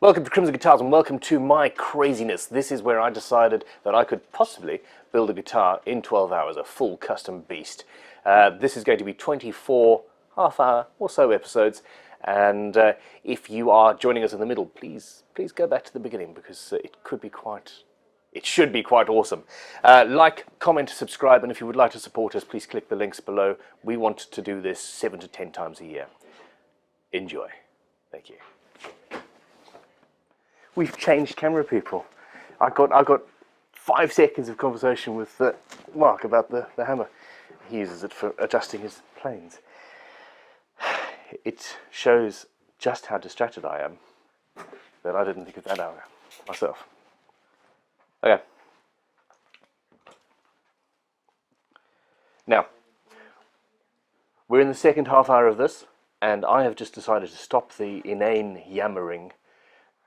Welcome to Crimson Guitars and welcome to my craziness. This is where I decided that I could possibly build a guitar in 12 hours, a full custom beast. This is going to be 24 half-hour or so episodes, and if you are joining us in the middle, please go back to the beginning because it should be quite awesome. Like, comment, subscribe, and if you would like to support us, please click the links below. We want to do this 7 to 10 times a year. Enjoy. Thank you. We've changed camera people. I got 5 seconds of conversation with Mark about the hammer. He uses it for adjusting his planes. It shows just how distracted I am that I didn't think of that out myself. Okay. Now, we're in the second half hour of this, and I have just decided to stop the inane yammering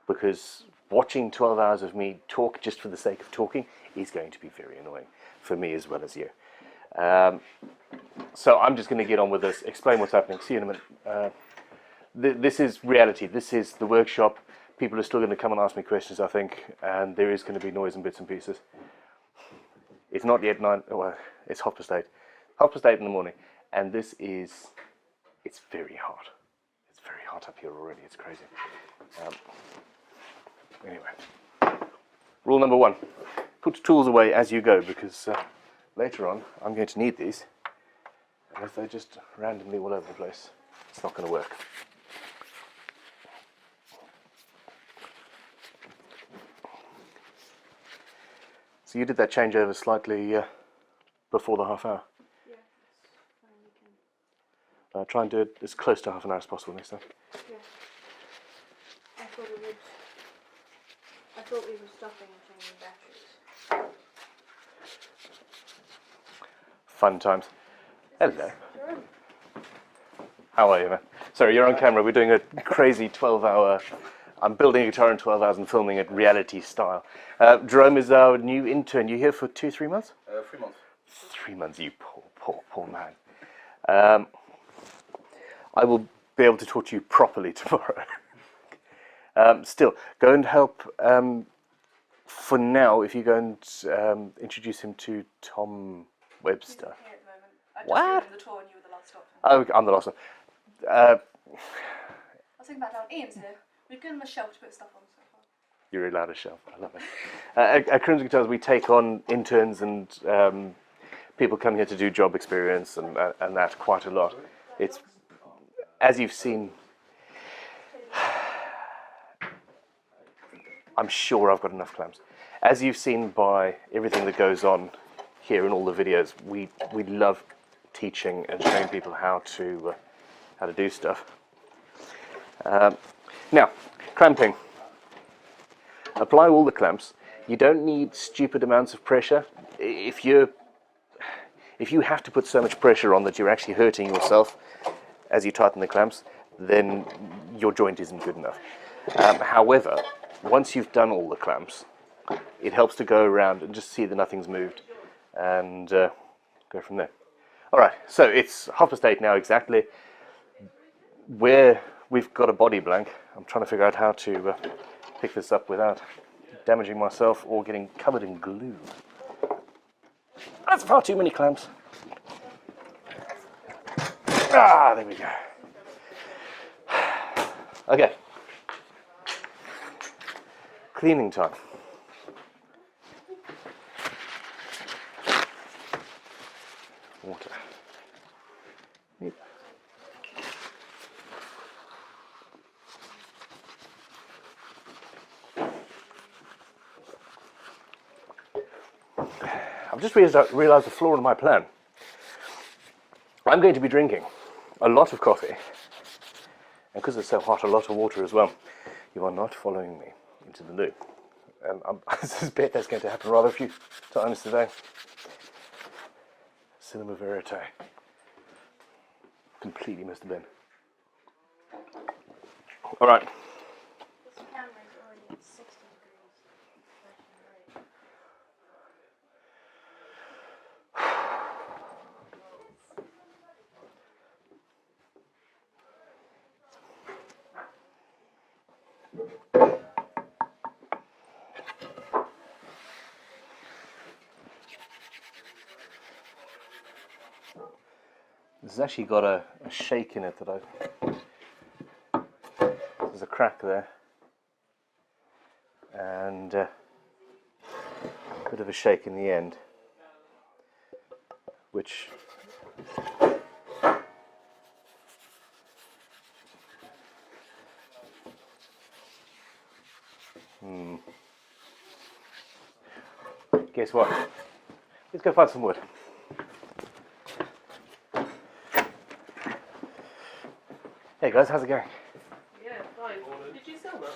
because watching 12 hours of me talk just for the sake of talking is going to be very annoying for me as well as you. So I'm just going to get on with this, explain what's happening, see you in a minute. This is reality, this is the workshop. People are still going to come and ask me questions, I think, and there is going to be noise and bits and pieces. It's not yet 9, well, it's 8:30. 8:30 in the morning, and it's very hot. It's very hot up here already, it's crazy. Anyway, rule number 1, put tools away as you go, because later on I'm going to need these, and if they're just randomly all over the place, it's not going to work. So you did that changeover slightly before the half hour? Yeah, that's fine, Try and do it as close to half an hour as possible next time. Yeah. I thought we were stopping and changing batteries. Fun times. Hello. Sure. How are you, man? Sorry, you're on camera. We're doing a crazy 12-hour... I'm building a guitar in 12 hours and filming it reality style. Jerome is our new intern. You here for 2-3 months? 3 months. 3 months, you poor man. I will be able to talk to you properly tomorrow. Still, go and help, for now, if you go and introduce him to Tom Webster. He's here at the moment. I just What? gave him the tour and you were the last stop. Oh, I'm the last one. I was thinking about down. Ian's here. We've given him a shelf to put stuff on so far. You're really loud as shelf. I love it. At Crimson Guitars, we take on interns and people come here to do job experience and that quite a lot. It's, as you've seen, I'm sure I've got enough clamps. As you've seen by everything that goes on here in all the videos, we love teaching and showing people how to do stuff. Now, clamping. Apply all the clamps. You don't need stupid amounts of pressure. If you have to put so much pressure on that you're actually hurting yourself as you tighten the clamps, then your joint isn't good enough. However, once you've done all the clamps, it helps to go around and just see that nothing's moved and go from there. Alright, so it's 8:30 now exactly. Where we've got a body blank, I'm trying to figure out how to pick this up without damaging myself or getting covered in glue. That's far too many clamps. Ah, there we go. Okay. Cleaning time. Water. Yep. I've just realised the flaw in my plan. I'm going to be drinking a lot of coffee, and because it's so hot, a lot of water as well. You are not following me into the loo, and I suspect that's going to happen rather a few times today. Cinema verite. Completely missed the bin. All right. This camera is already at 60 degrees. This has actually got a shake in it that there's a crack there, and a bit of a shake in the end, which guess what? Let's go find some wood. Hey guys, how's it going? Yeah, fine. Did you sell much?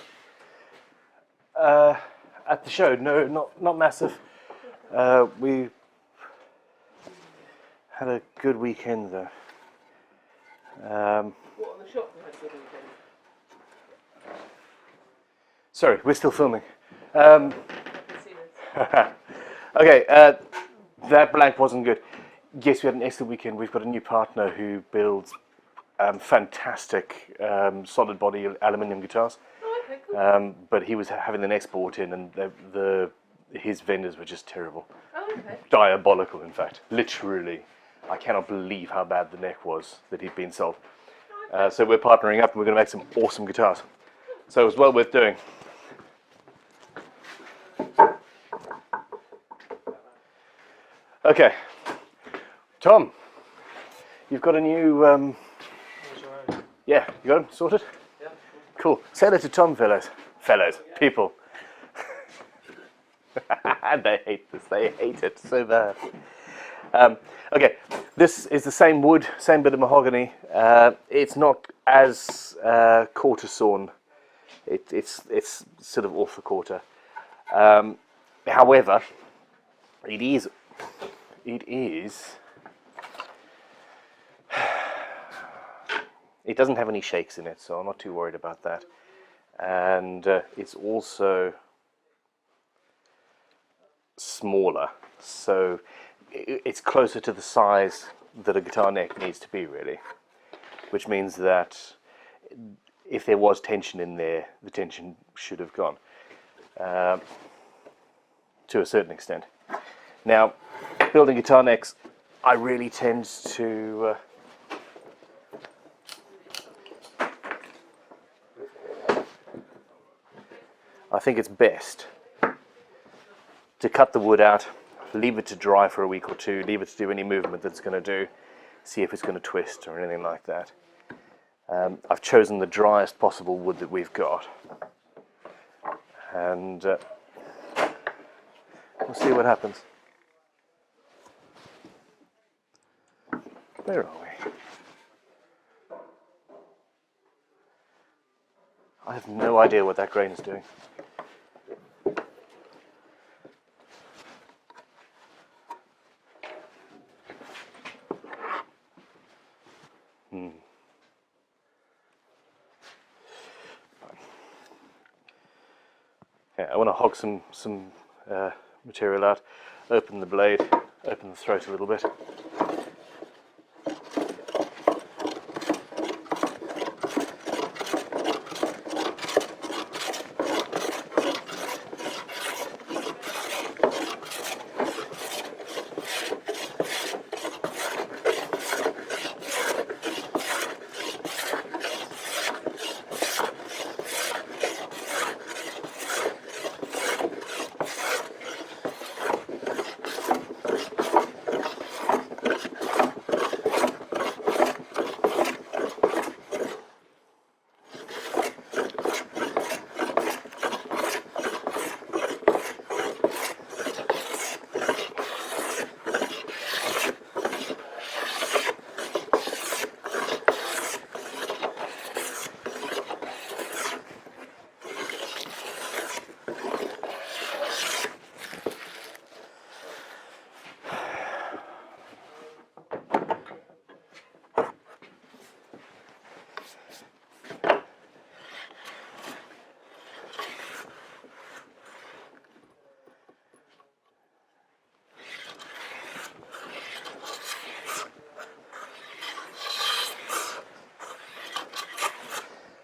At the show, no, not massive. We had a good weekend though. What, on the shop you had the weekend? Sorry, we're still filming. I can see this. Okay, that blank wasn't good. Yes, we had an excellent weekend. We've got a new partner who builds fantastic solid body aluminium guitars. Oh, okay, cool. But he was having the necks brought in, and his vendors were just terrible. Oh, okay. Diabolical, in fact. Literally. I cannot believe how bad the neck was that he'd been sold. So we're partnering up and we're going to make some awesome guitars. So it was well worth doing. Okay. Tom, you've got a new... Yeah, you got them sorted? Yeah. Cool. Say hello to Tom, fellows. Fellows. People. They hate this. They hate it so bad. Okay, this is the same wood, same bit of mahogany. It's not as quarter sawn. It's sort of off the quarter. However, it is. It doesn't have any shakes in it, so I'm not too worried about that. And it's also smaller, so it's closer to the size that a guitar neck needs to be, really. Which means that if there was tension in there, the tension should have gone to a certain extent. Now, building guitar necks, I really tend to I think it's best to cut the wood out, leave it to dry for a week or two, leave it to do any movement that it's going to do, see if it's going to twist or anything like that. I've chosen the driest possible wood that we've got, and we'll see what happens. Where are we? I have no idea what that grain is doing. I want to hog some material out, open the blade, open the throat a little bit.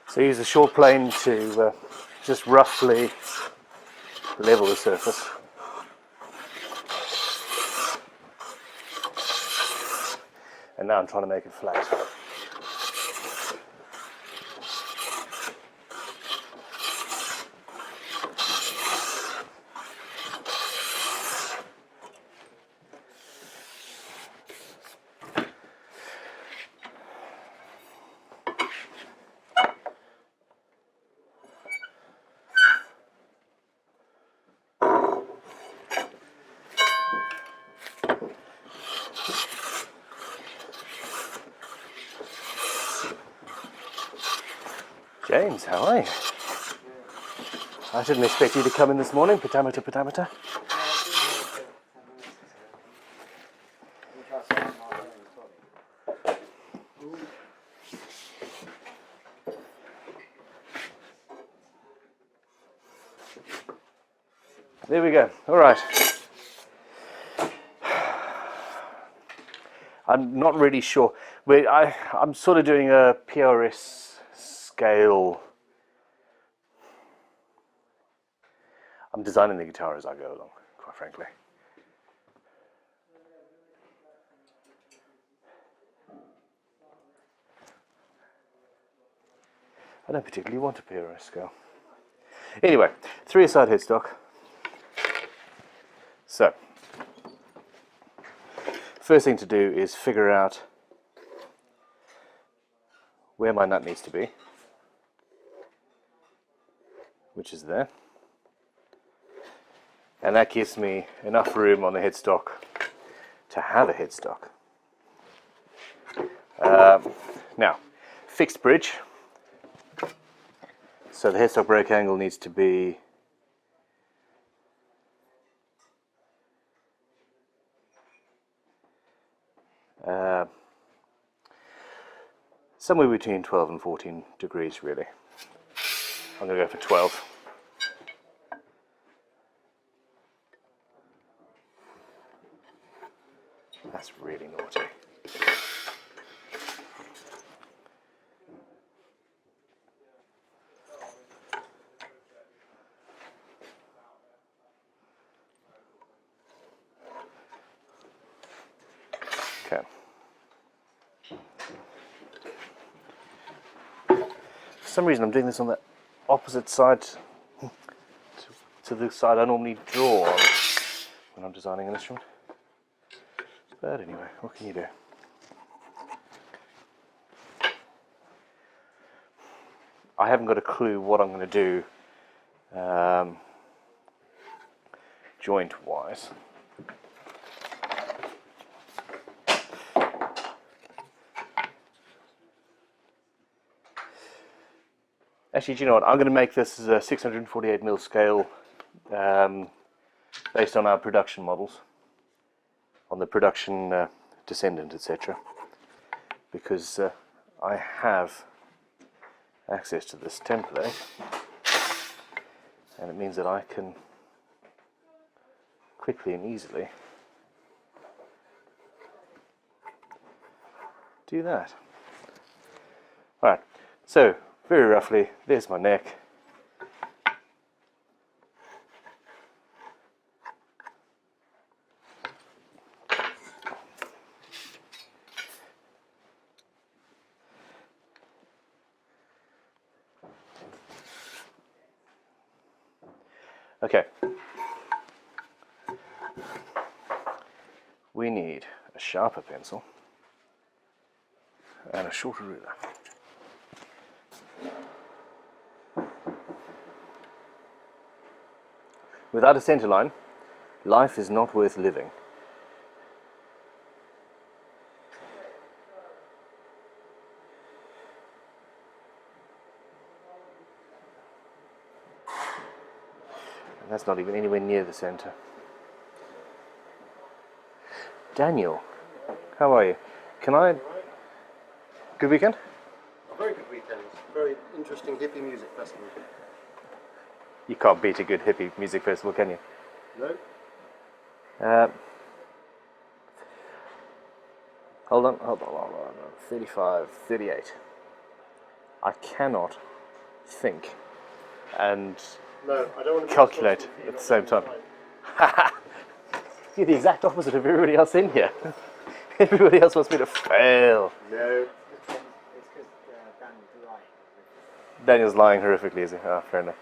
So use a short plane to just roughly level the surface. And now I'm trying to make it flat. James, how are you? I didn't expect you to come in this morning, petameter. There we go. All right. I'm not really sure. I'm sort of doing a PRS scale. I'm designing the guitar as I go along, quite frankly. I don't particularly want a PRS scale. Anyway, 3-a-side headstock. So, first thing to do is figure out where my nut needs to be, which is there. And that gives me enough room on the headstock to have a headstock. Now, fixed bridge. So the headstock break angle needs to be somewhere between 12 and 14 degrees, really. I'm going to go for 12. That's really naughty. Okay. For some reason I'm doing this on the opposite side to the side I normally draw on when I'm designing an instrument. But anyway, what can you do? I haven't got a clue what I'm going to do joint-wise. Actually, do you know what? I'm going to make this as a 648mm scale based on our production models, on the production descendant, etc. Because I have access to this template, and it means that I can quickly and easily do that. Alright, so very roughly, there's my neck. Okay. We need a sharper pencil and a shorter ruler. Without a centerline, life is not worth living. And that's not even anywhere near the center. Daniel, how are you? Good weekend? A very good weekend. Very interesting hippie music festival. You can't beat a good hippie music festival, can you? No? Hold on. 35, 38. I cannot think and No, I don't want to calculate at the same time. You're the exact opposite of everybody else in here. Everybody else wants me to fail. No. It's because Daniel's lying. Daniel's lying horrifically, is he? Ah, fair enough.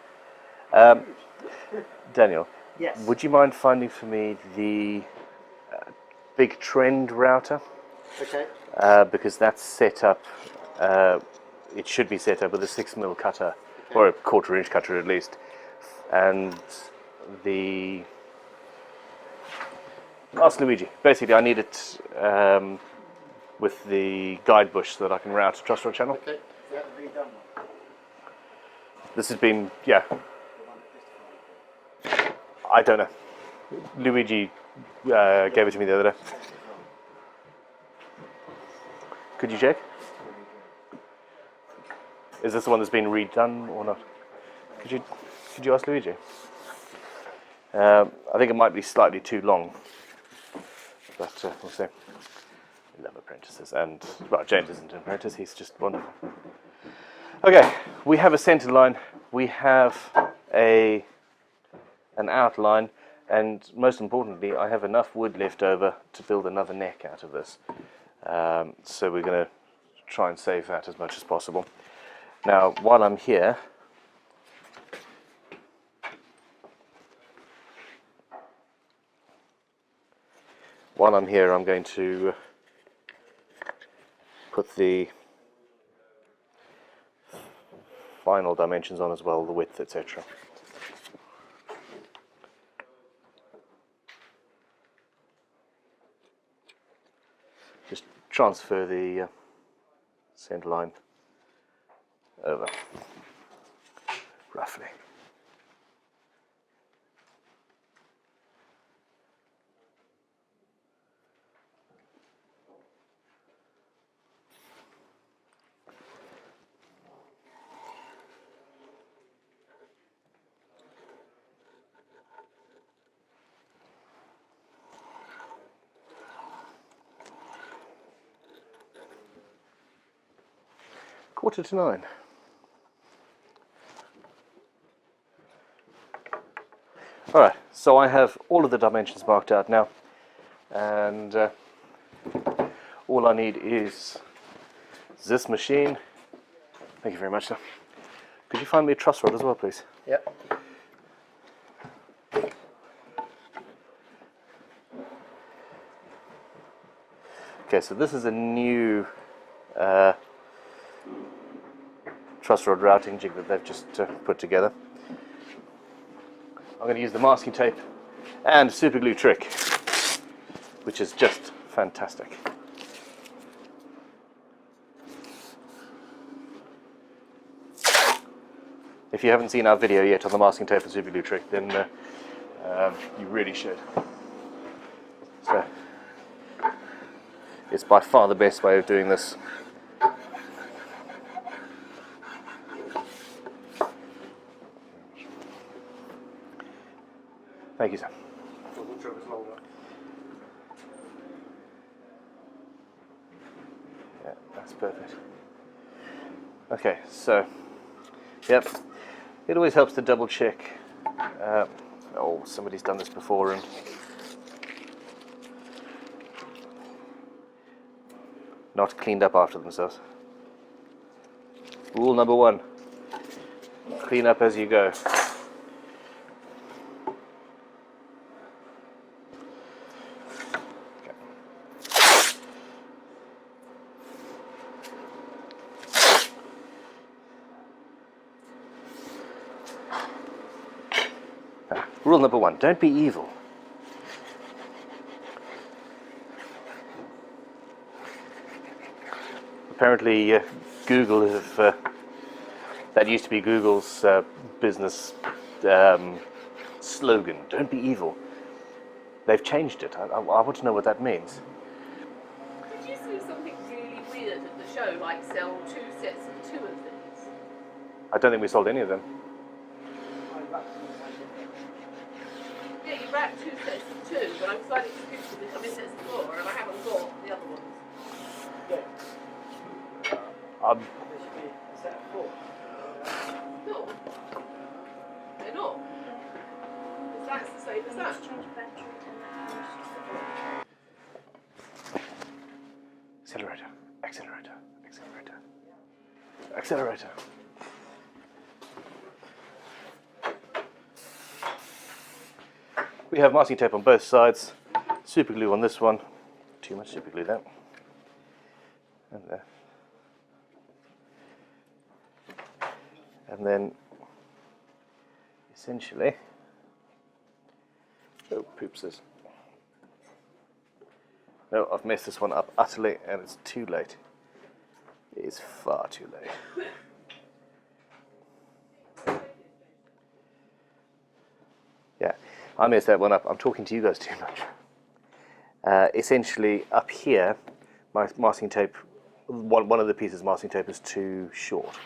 Daniel, Yes. would you mind finding for me the big trend router? Okay. Because that's set up, it should be set up with a 6mm cutter, or a 1/4 inch cutter at least. And the... Ask Luigi. Basically, I need it with the guide bush so that I can route a truss rod channel. Okay. Yeah, redone one. This has been, yeah, The one that Christopher I don't know. Luigi gave it to me the other day. Could you check? Is this the one that's been redone or not? Could you ask Luigi? I think it might be slightly too long, but we'll see. We love apprentices, and well, James isn't an apprentice; he's just wonderful. Okay, we have a centre line. We have an outline, and most importantly, I have enough wood left over to build another neck out of this. So we're going to try and save that as much as possible. Now, while I'm here, I'm going to put the final dimensions on as well, the width, etc. Just transfer the centre line over, roughly. Quarter to 9. Alright, so I have all of the dimensions marked out now, and all I need is this machine. Thank you very much, sir. Could you find me a truss rod as well, please? Yep. Okay, so this is a new truss rod routing jig that they've just put together. I'm going to use the masking tape and super glue trick, which is just fantastic. If you haven't seen our video yet on the masking tape and super glue trick, then you really should. So, it's by far the best way of doing this. Thank you, sir. Wasn't sure it was long enough. Yeah, that's perfect. Okay, so, yep, it always helps to double check. Oh, somebody's done this before and not cleaned up after themselves. Rule number 1, clean up as you go. Rule number 1, don't be evil. Apparently Google have, that used to be Google's business slogan, don't be evil. They've changed it. I want to know what that means. Did you see something really weird at the show, like sell 2 sets of 2 of these? I don't think we sold any of them. Yeah, you wrapped 2 sets of 2, but I'm slightly confused because I'm in sets of 4 and I haven't got the other ones. Yeah. Um, There should be a set of 4. No. They're not. Because that's the same as that. Change battery and Accelerator, accelerator, accelerator, accelerator. We have masking tape on both sides, super glue on this one, too much super glue there, and there. And then essentially, oh poopses. No, I've messed this one up utterly and it's too late. It is far too late. Yeah, I messed that one up. I'm talking to you guys too much. Essentially, up here, my masking tape, one of the pieces of masking tape is too short.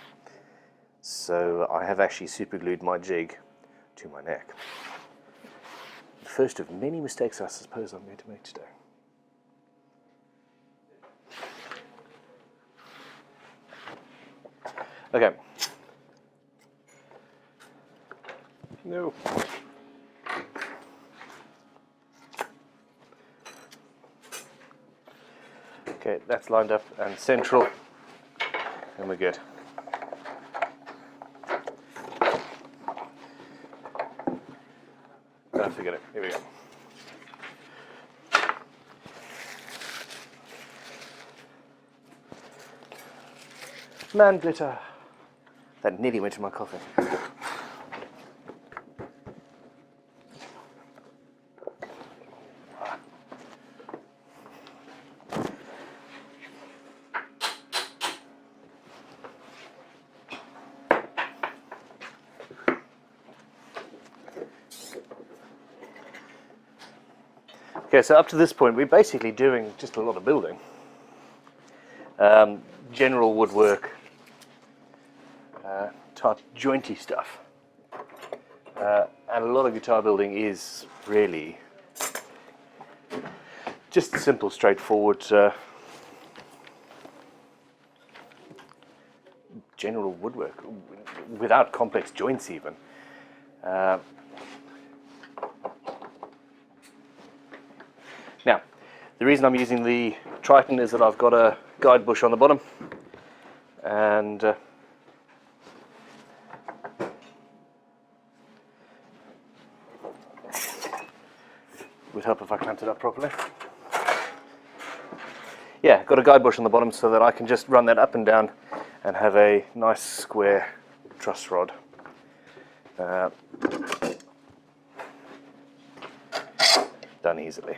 So I have actually superglued my jig to my neck. The first of many mistakes I suppose I'm going to make today. Okay. No. Okay, that's lined up and central, and we're good. Don't forget it. Here we go. Man glitter. That nearly went to my coffee. Okay, so up to this point, we're basically doing just a lot of building. General woodwork, type jointy stuff. And a lot of guitar building is really just simple, straightforward, general woodwork, without complex joints even. Now, the reason I'm using the Triton is that I've got a guide bush on the bottom, and would help if I clamped it up properly. Yeah, got a guide bush on the bottom so that I can just run that up and down and have a nice square truss rod. Done easily.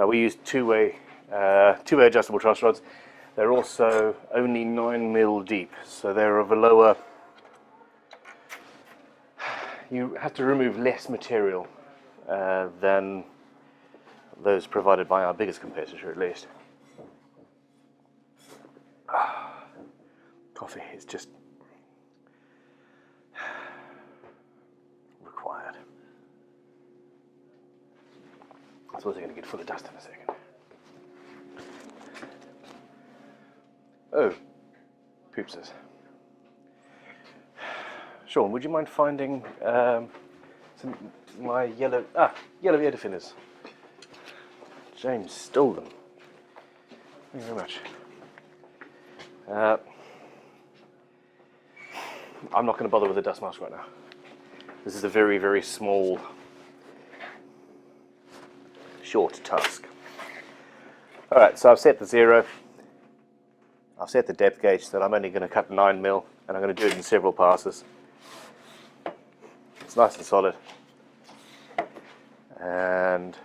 We use two-way adjustable truss rods. They're also only 9mm deep, so they're of a lower. You have to remove less material than those provided by our biggest competitor, at least. Coffee is just required. I suppose they're going to get full of dust in a second. Oh, poopses. Sean, would you mind finding my yellow ear defenders? James stole them. Thank you very much. I'm not going to bother with the dust mask right now. This is a very, very small, short task. Alright, so I've set the 0. I've set the depth gauge so that I'm only going to cut 9mm, and I'm going to do it in several passes. It's nice and solid. And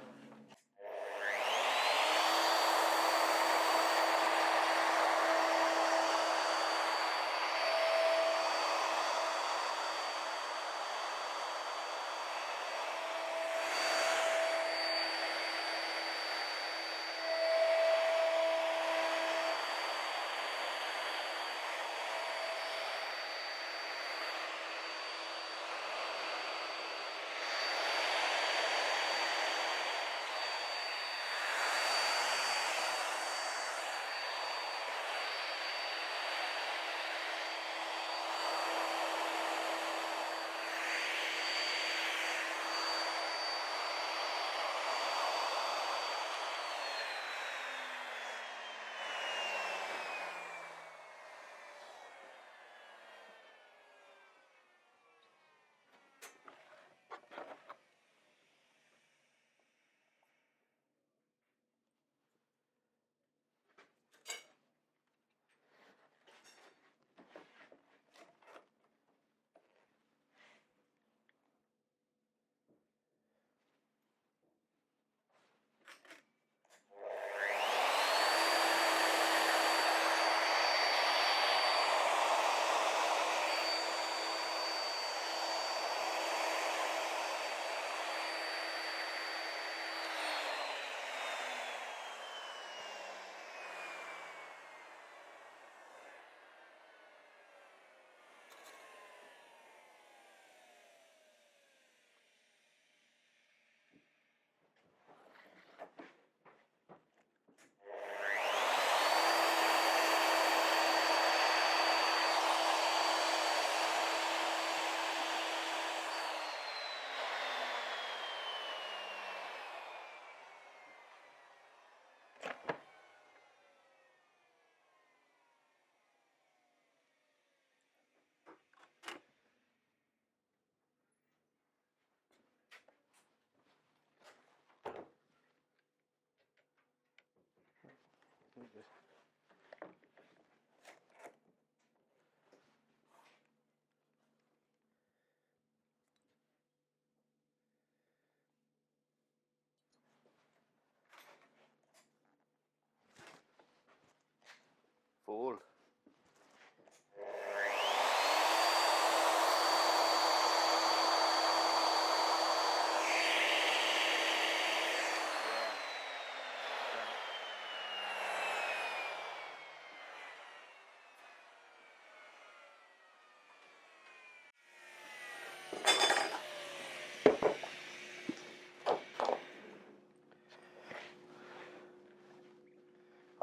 Fool.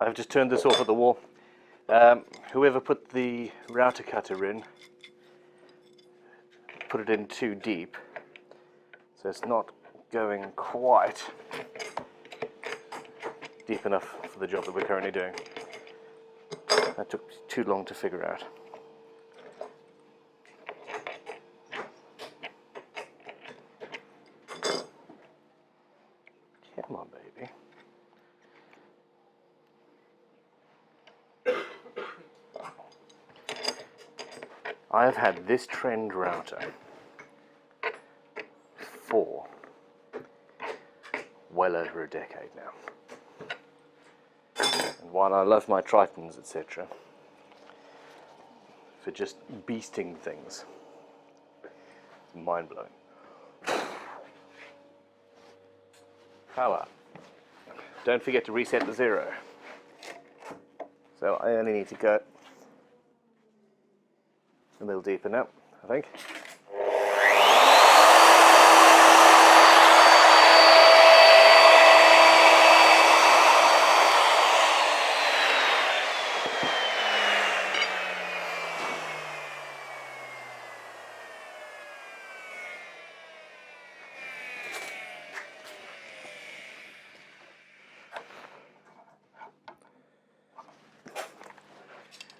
I've just turned this off at the wall. Whoever put the router cutter in, put it in too deep, so it's not going quite deep enough for the job that we're currently doing. That took too long to figure out. Come on, baby. I have had this trend router for well over a decade now. And while I love my Tritons, etc., for just beasting things, it's mind-blowing. Power. Don't forget to reset the 0. So I only need to go a little deeper now, I think.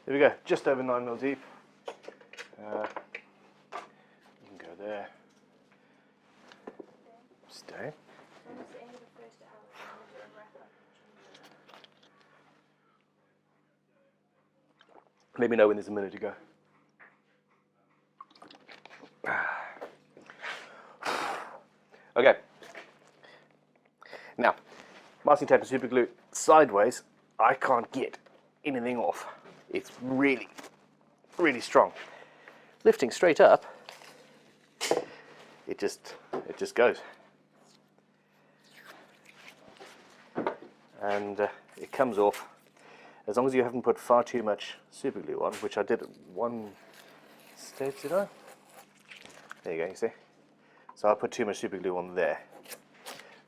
There we go, just over 9mm deep. You can go there. Stay. Let me know when there's a minute to go. Okay. Now, masking tape and super glue sideways, I can't get anything off. It's really, really strong. Lifting straight up, it just goes. And it comes off as long as you haven't put far too much super glue on, which I did at one stage, did I? There you go, you see? So I put too much super glue on there,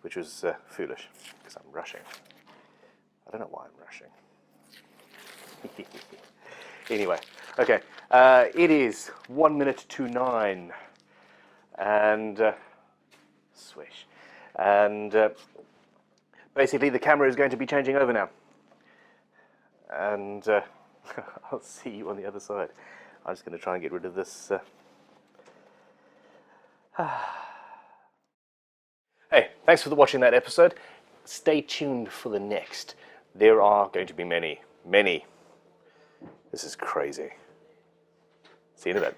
which was foolish, because I'm rushing. I don't know why I'm rushing. Anyway, okay, it is 1 minute to 9, and swish, and basically the camera is going to be changing over now, and I'll see you on the other side. I'm just going to try and get rid of this. Hey, thanks for watching that episode. Stay tuned for the next. There are going to be many. This is crazy. See you in a bit.